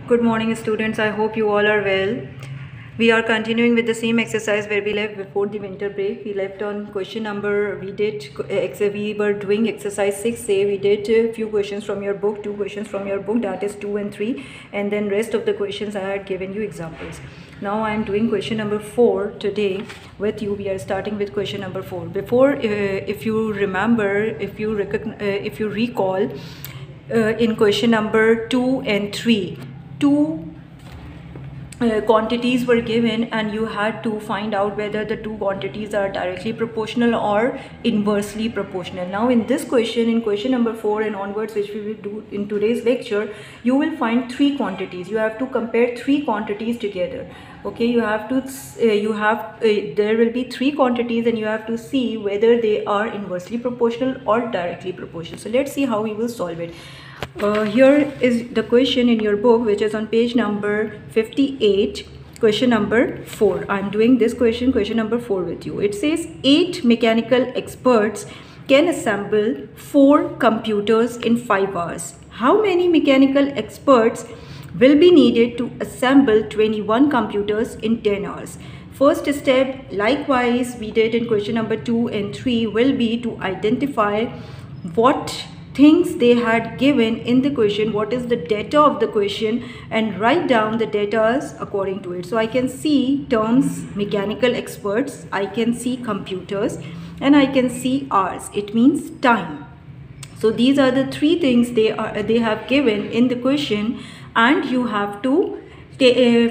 Good morning, students. I hope you all are well. We are continuing with the same exercise where we left before the winter break. We left on question number, we were doing exercise 6A. We did a few questions from your book, 2 questions from your book, that is 2 and 3. And then rest of the questions I had given you examples. Now I am doing question number 4 today with you. We are starting with question number 4. Before, if you remember, if you recall, in question number 2 and 3, two quantities were given and you had to find out whether the two quantities are directly proportional or inversely proportional. Now in this question, in question number 4 and onwards, which we will do in today's lecture, you will find 3 quantities. You have to compare 3 quantities together. Okay, you have to there will be 3 quantities and you have to see whether they are inversely proportional or directly proportional. So let's see how we will solve it. Here is the question in your book, which is on page number 58, question number 4. I am doing this question number 4 with you. It says 8 mechanical experts can assemble 4 computers in 5 hours. How many mechanical experts will be needed to assemble 21 computers in 10 hours? First step, likewise we did in question number 2 and 3, will be to identify what things they had given in the question, what is the data of the question, and write down the data according to it. So I can see terms mechanical experts, I can see computers, and I can see hours. It means time. So these are the 3 things they have given in the question, and you have to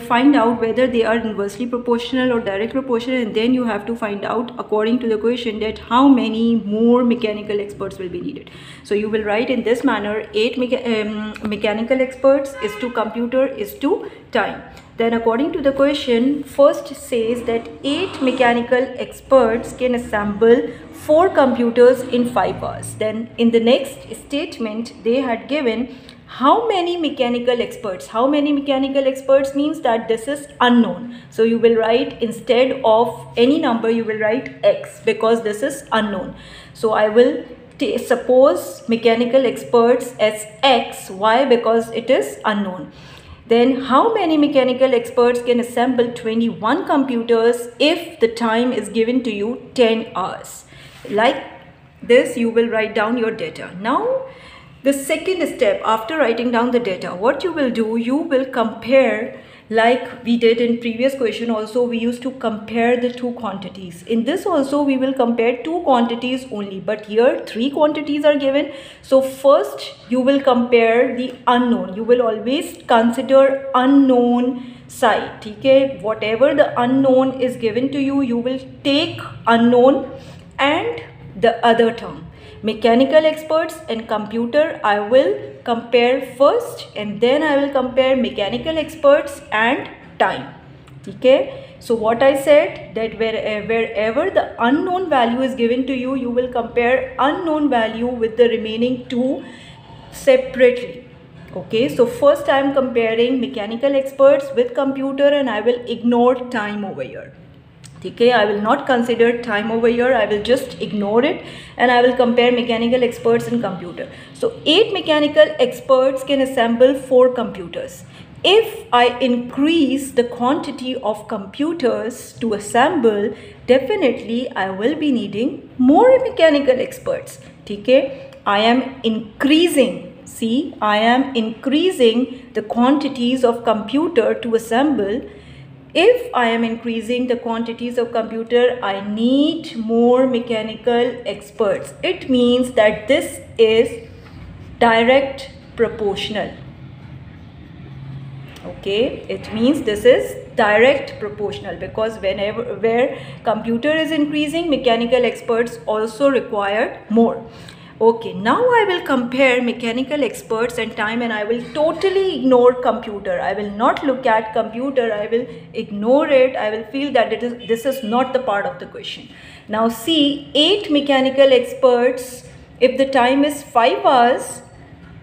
find out whether they are inversely proportional or direct proportional, and then you have to find out according to the question that how many more mechanical experts will be needed. So you will write in this manner: 8 mechanical experts is to computer is to time. Then according to the question, first says that 8 mechanical experts can assemble 4 computers in 5 hours. Then in the next statement they had given how many mechanical experts. How many mechanical experts means that this is unknown. So you will write, instead of any number, you will write X, because this is unknown. So I will suppose mechanical experts as X. Why? Because it is unknown. Then how many mechanical experts can assemble 21 computers if the time is given to you 10 hours? Like this, you will write down your data. Now the second step, after writing down the data, what you will do, you will compare, like we did in previous question also, we used to compare the 2 quantities. In this also we will compare 2 quantities only, but here 3 quantities are given. So first you will compare the unknown. You will always consider unknown side. Okay, whatever the unknown is given to you, you will take unknown and the other term. Mechanical experts and computer I will compare first, and then I will compare mechanical experts and time. Okay, so what I said, that wherever the unknown value is given to you, you will compare unknown value with the remaining 2 separately. Okay, so first I am comparing mechanical experts with computer, and I will ignore time over here. Okay, I will not consider time over here. I will just ignore it, and I will compare mechanical experts and computer. So 8 mechanical experts can assemble 4 computers. If I increase the quantity of computers to assemble, definitely I will be needing more mechanical experts. Okay, I am increasing. See, I am increasing the quantities of computer to assemble. If I am increasing the quantities of computer, I need more mechanical experts. It means that this is direct proportional. Okay, it means this is direct proportional, because where computer is increasing, mechanical experts also require more. Okay, now I will compare mechanical experts and time, and I will totally ignore computer. I will not look at computer. I will ignore it. I will feel that this is not the part of the question. Now see, 8 mechanical experts, if the time is 5 hours,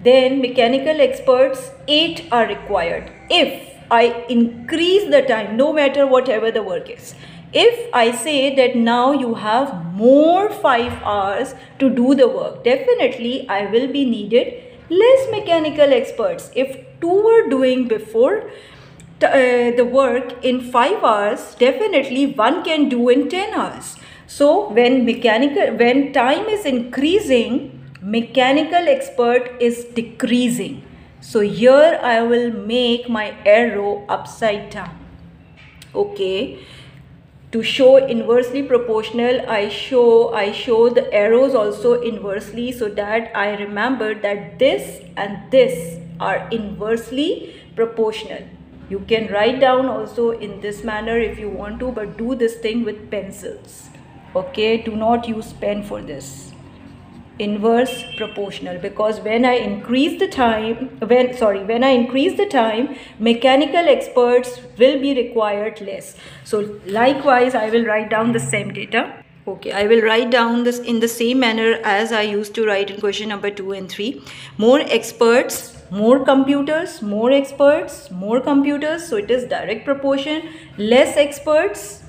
then mechanical experts 8 are required. If I increase the time, no matter whatever the work is, if I say that now you have more 5 hours to do the work, definitely I will be needed less mechanical experts. If two were doing before the work in 5 hours, definitely one can do in 10 hours. So when time is increasing, mechanical expert is decreasing. So here I will make my arrow upside down. Okay, to show inversely proportional, I show the arrows also inversely, so that I remember that this and this are inversely proportional. You can write down also in this manner if you want to, but do this thing with pencils. Okay, do not use pen for this. Inverse proportional, because when I increase the time, mechanical experts will be required less. So likewise, I will write down the same data. Okay, I will write down this in the same manner as I used to write in question number 2 and 3. More experts, more computers, more experts, more computers. So it is direct proportion. Less experts,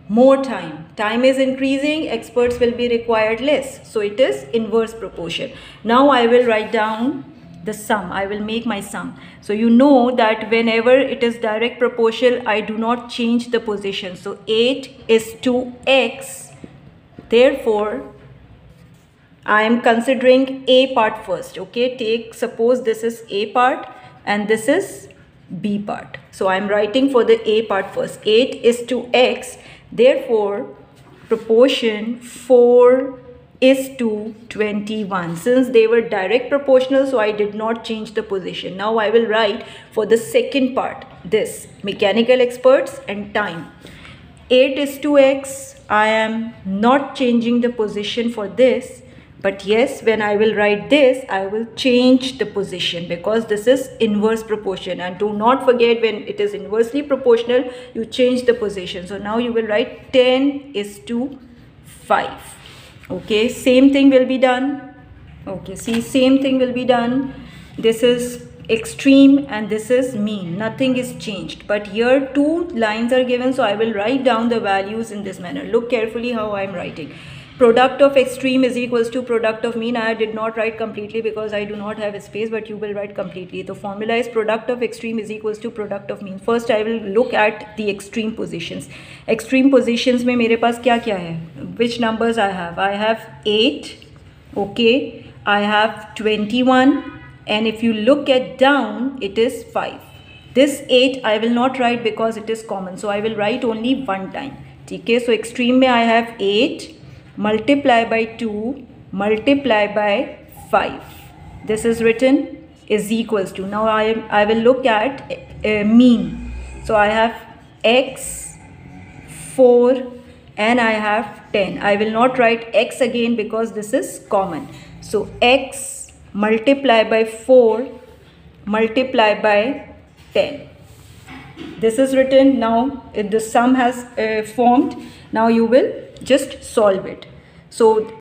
more time. Time is increasing, experts will be required less. So it is inverse proportion. Now I will write down the sum. I will make my sum. So you know that whenever it is direct proportional, I do not change the position. So 8 is to x. Therefore, I am considering A part first. Okay, suppose this is A part and this is B part. So I am writing for the A part first. 8 is to x. Therefore, proportion 4 is to 21. Since they were direct proportional, so I did not change the position. Now I will write for the second part, this mechanical experts and time. 8 is to x. I am not changing the position for this. But yes, when I will write this, I will change the position because this is inverse proportion. And do not forget, when it is inversely proportional, you change the position. So now you will write 10 is to 5. Okay, same thing will be done. Okay, see, same thing will be done. This is extreme and this is mean. Nothing is changed. But here 2 lines are given, so I will write down the values in this manner. Look carefully how I am writing. Product of extreme is equals to product of mean. I did not write completely because I do not have a space, but you will write completely. The formula is product of extreme is equals to product of mean. First I will look at the extreme positions. Extreme positions में मेरे पास क्या क्या है? Which numbers I have? I have 8. Okay. I have 21. And if you look at down, it is 5. This 8 I will not write because it is common. So I will write only one time. Okay. So extreme में I have 8. Multiply by 2 multiply by 5. This is written is equals to. Now I will look at mean. So I have x, 4 and I have 10. I will not write x again because this is common. So x multiply by 4 multiply by 10. This is written. Now the sum has formed. Now you will just solve it. So